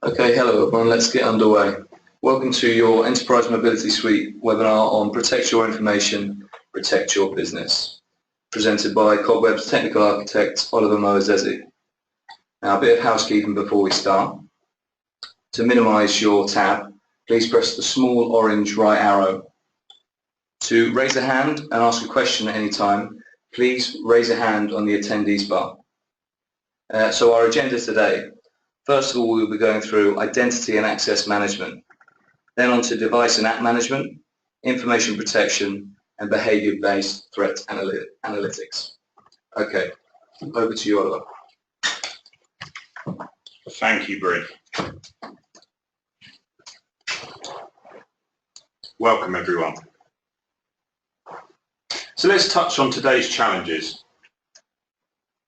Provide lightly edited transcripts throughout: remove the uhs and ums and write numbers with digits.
Okay, hello everyone, let's get underway. Welcome to your Enterprise Mobility Suite webinar on Protect Your Information, Protect Your Business, presented by Cobweb's Technical Architect, Oliver Moazezi. Now, a bit of housekeeping before we start. To minimise your tab, please press the small orange right arrow. To raise a hand and ask a question at any time, please raise a hand on the attendees bar. So our agenda today. First of all, we'll be going through identity and access management, then on to device and app management, information protection, and behavior-based threat analytics. Okay, over to you, Oliver. Thank you, Bryn. Welcome, everyone. So let's touch on today's challenges.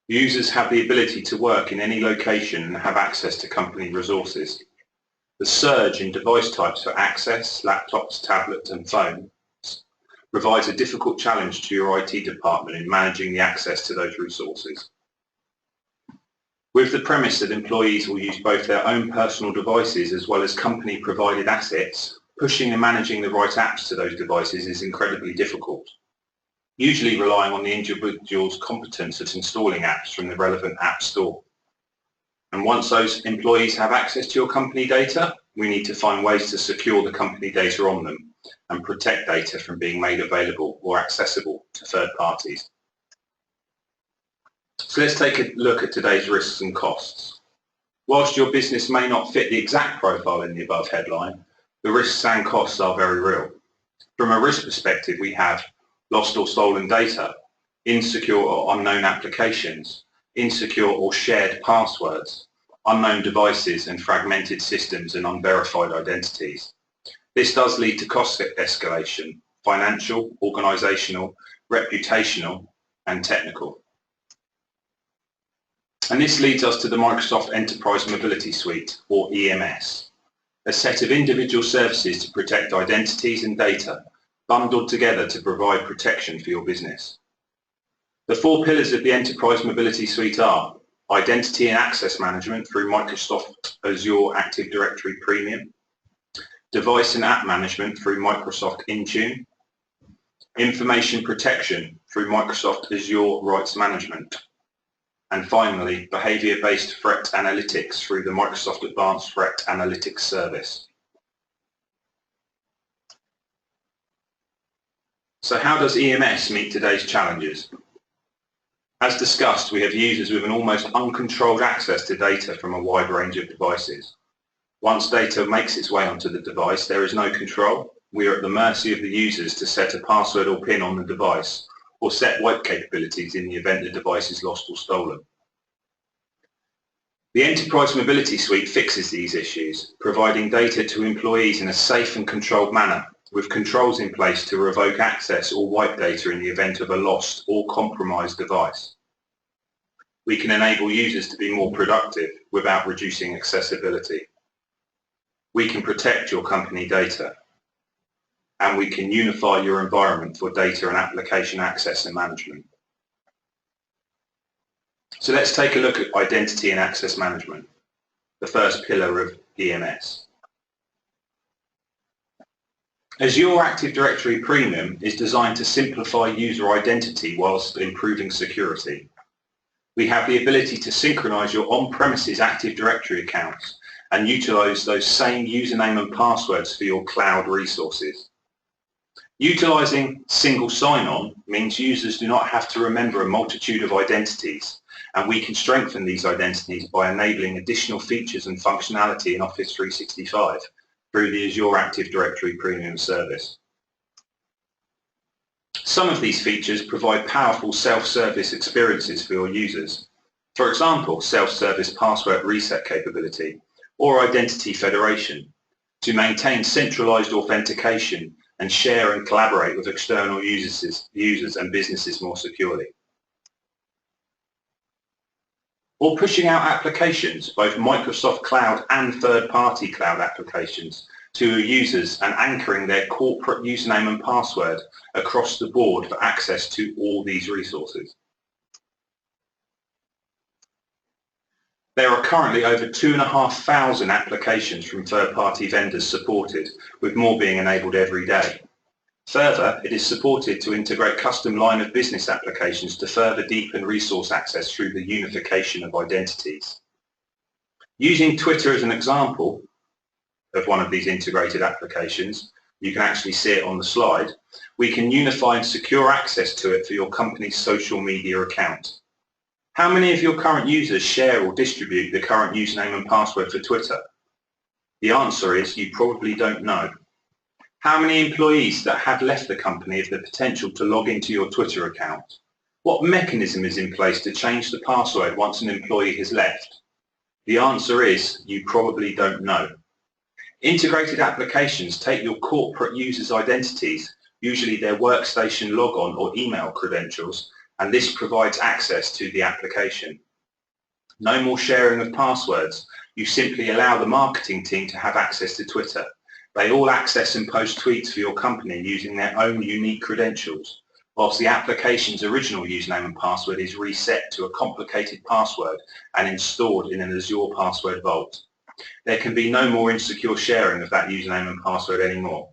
Users have the ability to work in any location and have access to company resources. The surge in device types for access, laptops, tablets and phones provides a difficult challenge to your IT department in managing the access to those resources. With the premise that employees will use both their own personal devices as well as company-provided assets, pushing and managing the right apps to those devices is incredibly difficult, usually relying on the individual's competence at installing apps from the relevant app store. And once those employees have access to your company data, we need to find ways to secure the company data on them and protect data from being made available or accessible to third parties. So let's take a look at today's risks and costs. Whilst your business may not fit the exact profile in the above headline, the risks and costs are very real. From a risk perspective, we have lost or stolen data, insecure or unknown applications, insecure or shared passwords, unknown devices and fragmented systems and unverified identities. This does lead to cost escalation, financial, organisational, reputational and technical. And this leads us to the Microsoft Enterprise Mobility Suite, or EMS, a set of individual services to protect identities and data bundled together to provide protection for your business. The four pillars of the Enterprise Mobility Suite are identity and access management through Microsoft Azure Active Directory Premium, device and app management through Microsoft Intune, information protection through Microsoft Azure Rights Management, and finally, behavior-based threat analytics through the Microsoft Advanced Threat Analytics Service. So how does EMS meet today's challenges? As discussed, we have users with an almost uncontrolled access to data from a wide range of devices. Once data makes its way onto the device, there is no control. We are at the mercy of the users to set a password or PIN on the device, or set wipe capabilities in the event the device is lost or stolen. The Enterprise Mobility Suite fixes these issues, providing data to employees in a safe and controlled manner, with controls in place to revoke access or wipe data in the event of a lost or compromised device. We can enable users to be more productive without reducing accessibility. We can protect your company data, and we can unify your environment for data and application access and management. So let's take a look at identity and access management, the first pillar of EMS. Azure Active Directory Premium is designed to simplify user identity whilst improving security. We have the ability to synchronize your on-premises Active Directory accounts and utilize those same username and passwords for your cloud resources. Utilizing single sign-on means users do not have to remember a multitude of identities, and we can strengthen these identities by enabling additional features and functionality in Office 365 through the Azure Active Directory Premium service. Some of these features provide powerful self-service experiences for your users. For example, self-service password reset capability or identity federation to maintain centralized authentication and share and collaborate with external users and businesses more securely. Or pushing out applications, both Microsoft Cloud and third-party cloud applications, to users and anchoring their corporate username and password across the board for access to all these resources. There are currently over 2,500 applications from third-party vendors supported, with more being enabled every day. Further, it is supported to integrate custom line of business applications to further deepen resource access through the unification of identities. Using Twitter as an example of one of these integrated applications, you can actually see it on the slide, we can unify and secure access to it for your company's social media account. How many of your current users share or distribute the current username and password for Twitter? The answer is you probably don't know. How many employees that have left the company have the potential to log into your Twitter account? What mechanism is in place to change the password once an employee has left? The answer is you probably don't know. Integrated applications take your corporate users' identities, usually their workstation logon or email credentials, and this provides access to the application. No more sharing of passwords. You simply allow the marketing team to have access to Twitter. They all access and post tweets for your company using their own unique credentials, whilst the application's original username and password is reset to a complicated password and installed in an Azure password vault. There can be no more insecure sharing of that username and password anymore.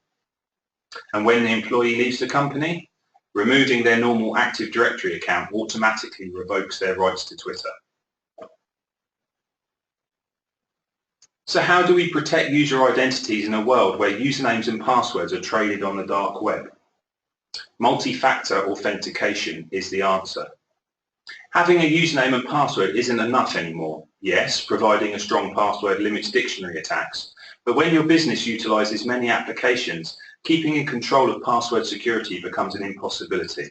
And when the employee leaves the company, removing their normal Active Directory account automatically revokes their rights to Twitter. So how do we protect user identities in a world where usernames and passwords are traded on the dark web? Multi-factor authentication is the answer. Having a username and password isn't enough anymore. Yes, providing a strong password limits dictionary attacks, but when your business utilizes many applications, keeping in control of password security becomes an impossibility.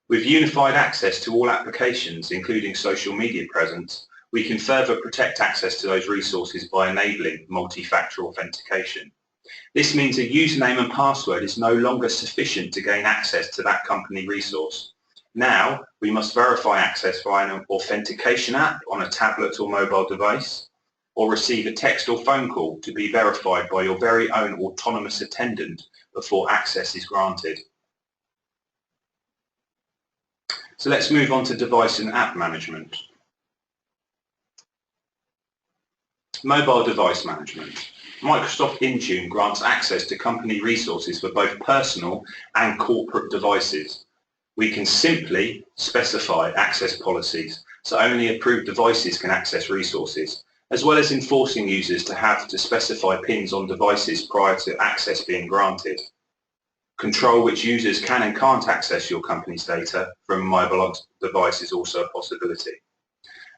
With unified access to all applications, including social media presence, we can further protect access to those resources by enabling multi-factor authentication. This means a username and password is no longer sufficient to gain access to that company resource. Now, we must verify access via an authentication app on a tablet or mobile device, or receive a text or phone call to be verified by your very own autonomous attendant before access is granted. So let's move on to device and app management. Mobile device management. Microsoft Intune grants access to company resources for both personal and corporate devices. We can simply specify access policies, so only approved devices can access resources, as well as enforcing users to have to specify pins on devices prior to access being granted. Control which users can and can't access your company's data from a mobile device is also a possibility.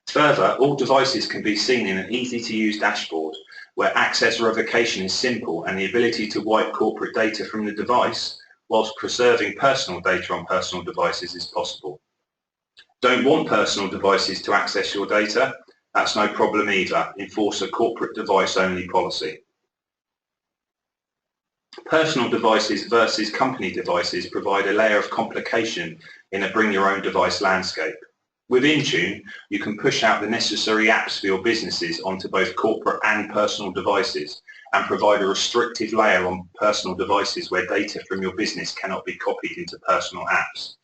Further, all devices can be seen in an easy-to-use dashboard where access revocation is simple and the ability to wipe corporate data from the device whilst preserving personal data on personal devices is possible. Don't want personal devices to access your data? That's no problem either. Enforce a corporate device-only policy. Personal devices versus company devices provide a layer of complication in a bring-your-own-device landscape. With Intune, you can push out the necessary apps for your businesses onto both corporate and personal devices and provide a restrictive layer on personal devices where data from your business cannot be copied into personal apps.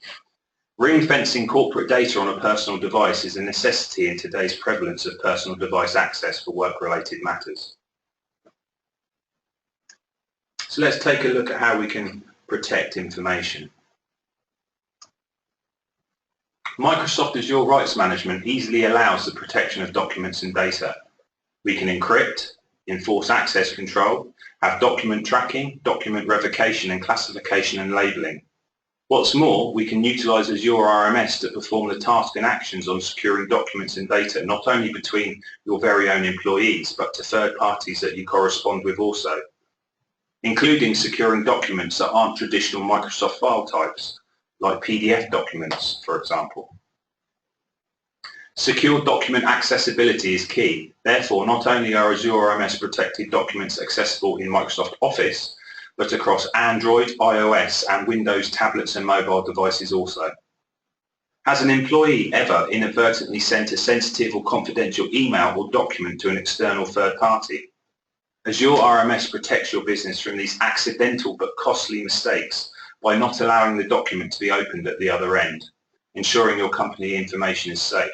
Ring-fencing corporate data on a personal device is a necessity in today's prevalence of personal device access for work-related matters. So let's take a look at how we can protect information. Microsoft Azure Rights Management easily allows the protection of documents and data. We can encrypt, enforce access control, have document tracking, document revocation and classification and labeling. What's more, we can utilize Azure RMS to perform the tasks and actions on securing documents and data, not only between your very own employees, but to third parties that you correspond with also, including securing documents that aren't traditional Microsoft file types, like PDF documents, for example. Secure document accessibility is key. Therefore, not only are Azure RMS protected documents accessible in Microsoft Office, but across Android, iOS, and Windows tablets and mobile devices also. Has an employee ever inadvertently sent a sensitive or confidential email or document to an external third party? Azure RMS protects your business from these accidental but costly mistakes by not allowing the document to be opened at the other end, ensuring your company information is safe.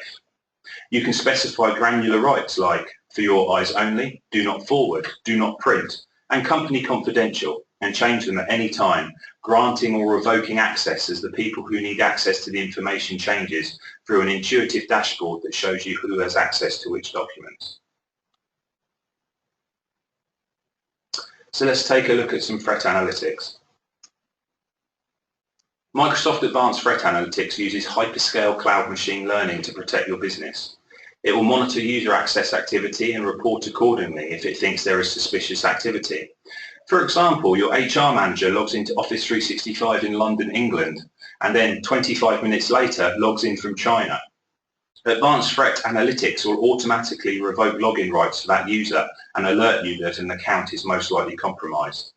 You can specify granular rights like for your eyes only, do not forward, do not print, and company confidential, and change them at any time, granting or revoking access as the people who need access to the information changes through an intuitive dashboard that shows you who has access to which documents. So let's take a look at some threat analytics. Microsoft Advanced Threat Analytics uses hyperscale cloud machine learning to protect your business. It will monitor user access activity and report accordingly if it thinks there is suspicious activity. For example, your HR manager logs into Office 365 in London, England, and then 25 minutes later logs in from China. Advanced Threat Analytics will automatically revoke login rights for that user and alert you that an account is most likely compromised.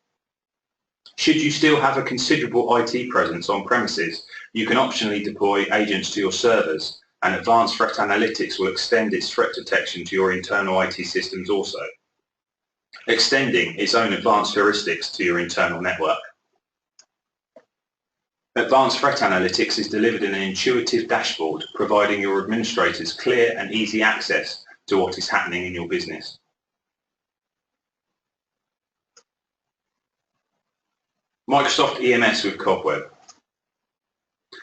Should you still have a considerable IT presence on premises, you can optionally deploy agents to your servers, and Advanced Threat Analytics will extend its threat detection to your internal IT systems also, extending its own advanced heuristics to your internal network. Advanced Threat Analytics is delivered in an intuitive dashboard, providing your administrators clear and easy access to what is happening in your business. Microsoft EMS with Cobweb.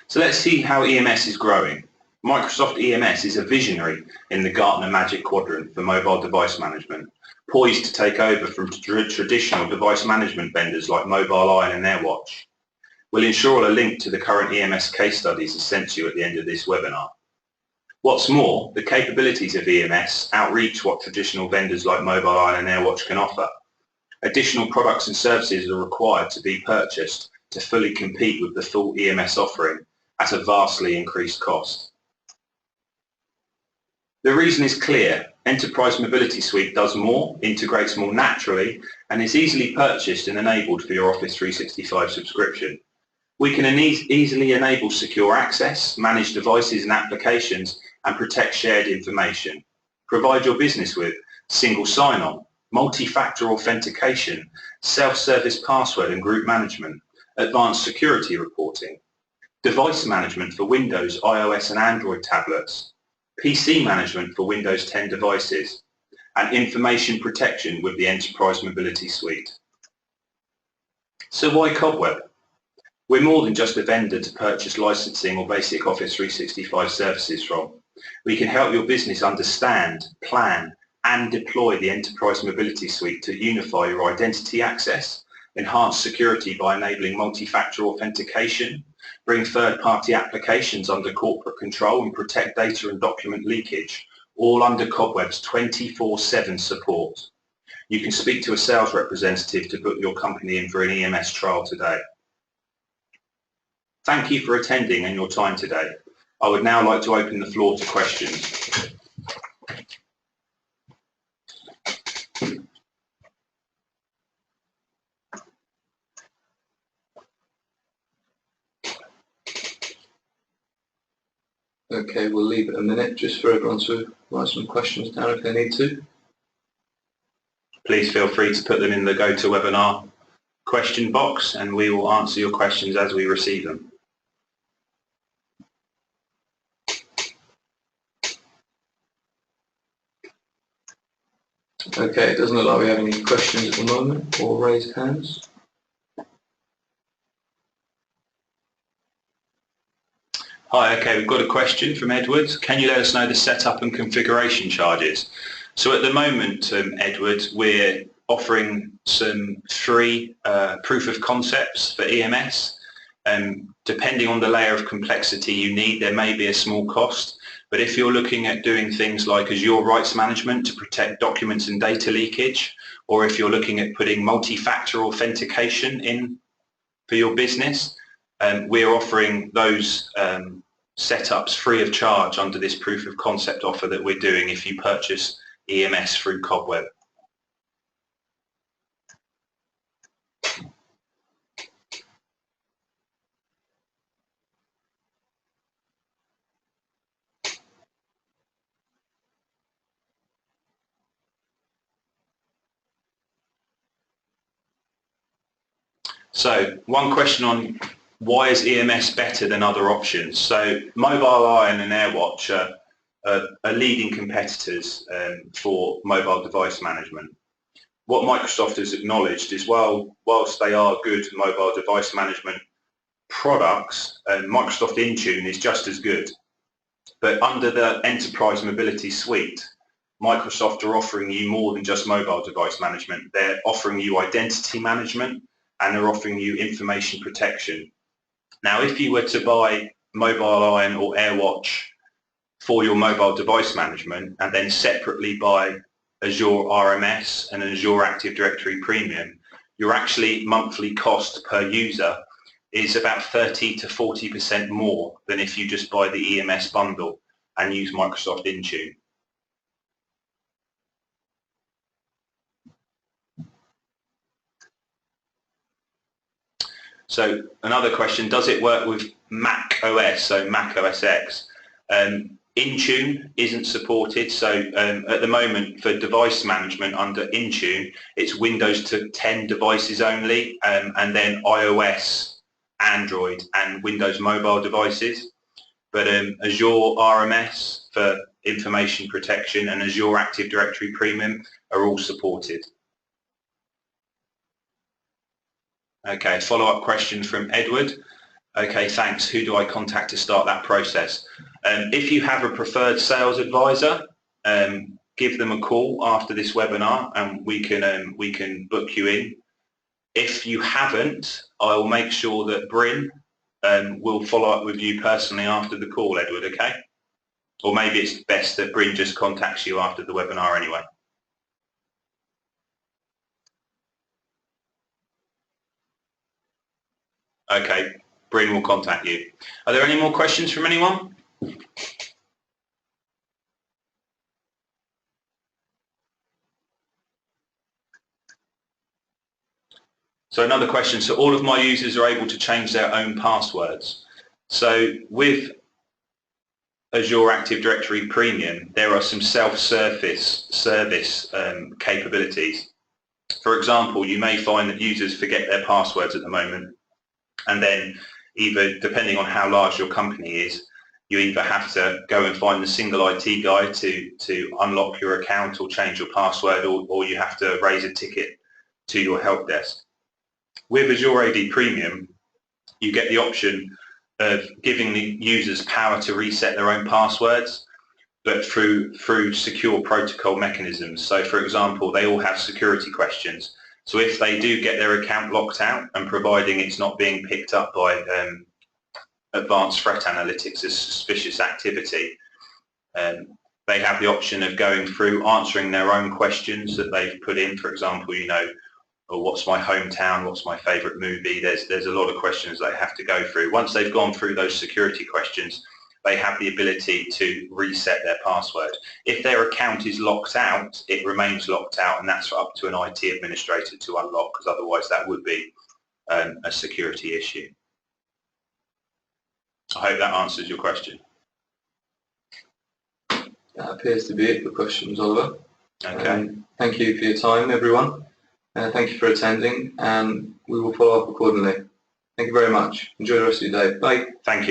So let's see how EMS is growing. Microsoft EMS is a visionary in the Gartner Magic Quadrant for mobile device management, poised to take over from traditional device management vendors like Mobileye and AirWatch. We'll ensure a link to the current EMS case studies is sent to you at the end of this webinar. What's more, the capabilities of EMS outreach what traditional vendors like Mobileye and AirWatch can offer. Additional products and services are required to be purchased to fully compete with the full EMS offering at a vastly increased cost. The reason is clear. Enterprise Mobility Suite does more, integrates more naturally, and is easily purchased and enabled for your Office 365 subscription. We can easily enable secure access, manage devices and applications, and protect shared information. Provide your business with single sign-on, multi-factor authentication, self-service password and group management, advanced security reporting, device management for Windows, iOS and Android tablets, PC management for Windows 10 devices, and information protection with the Enterprise Mobility Suite. So why Cobweb? We're more than just a vendor to purchase licensing or basic Office 365 services from. We can help your business understand, plan, and deploy the Enterprise Mobility Suite to unify your identity access, enhance security by enabling multi-factor authentication, bring third-party applications under corporate control and protect data and document leakage, all under Cobweb's 24/7 support. You can speak to a sales representative to book your company in for an EMS trial today. Thank you for attending and your time today. I would now like to open the floor to questions. Okay, we'll leave it a minute just for everyone to write some questions down if they need to. Please feel free to put them in the GoToWebinar question box and we will answer your questions as we receive them. Okay, it doesn't look like we have any questions at the moment or raised hands. Hi, okay, we've got a question from Edward. Can you let us know the setup and configuration charges? So at the moment, Edward, we're offering some free proof of concepts for EMS. Depending on the layer of complexity you need, there may be a small cost. But if you're looking at doing things like Azure Rights Management to protect documents and data leakage, or if you're looking at putting multi-factor authentication in for your business, we're offering those setups free of charge under this proof of concept offer that we're doing if you purchase EMS through Cobweb. So one question on why is EMS better than other options? So Mobileye and an AirWatch are are leading competitors for mobile device management. What Microsoft has acknowledged is whilst they are good mobile device management products, Microsoft Intune is just as good. But under the Enterprise Mobility Suite, Microsoft are offering you more than just mobile device management. They're offering you identity management and they're offering you information protection. Now, if you were to buy Mobile Iron or AirWatch for your mobile device management and then separately buy Azure RMS and Azure Active Directory Premium, your actually monthly cost per user is about 30 to 40% more than if you just buy the EMS bundle and use Microsoft Intune. So another question, does it work with Mac OS, so Mac OS X? Intune isn't supported, so at the moment for device management under Intune, it's Windows to 10 devices only, and then iOS, Android and Windows mobile devices. But Azure RMS for information protection and Azure Active Directory Premium are all supported. Okay, follow-up question from Edward. Okay, thanks. Who do I contact to start that process? If you have a preferred sales advisor, give them a call after this webinar and we can book you in. If you haven't, I will make sure that Bryn will follow up with you personally after the call, Edward, okay? Or maybe it's best that Bryn just contacts you after the webinar anyway. Okay, Bryn will contact you. Are there any more questions from anyone? So another question, so all of my users are able to change their own passwords. So with Azure Active Directory Premium, there are some self-service capabilities. For example, you may find that users forget their passwords at the moment, and then either, depending on how large your company is, you either have to go and find the single IT guy to unlock your account or change your password, or you have to raise a ticket to your help desk. With Azure AD Premium, you get the option of giving the users power to reset their own passwords, but through secure protocol mechanisms. So for example, they all have security questions. So if they do get their account locked out, and providing it's not being picked up by advanced threat analytics as suspicious activity, they have the option of going through answering their own questions that they've put in. For example, you know, or what's my hometown, what's my favorite movie? There's a lot of questions they have to go through. Once they've gone through those security questions, they have the ability to reset their password. If their account is locked out, it remains locked out, and that's up to an IT administrator to unlock, because otherwise that would be a security issue. I hope that answers your question. That appears to be it for questions, Oliver. Okay. Thank you for your time, everyone. Thank you for attending, and we will follow up accordingly. Thank you very much. Enjoy the rest of your day. Bye. Thank you.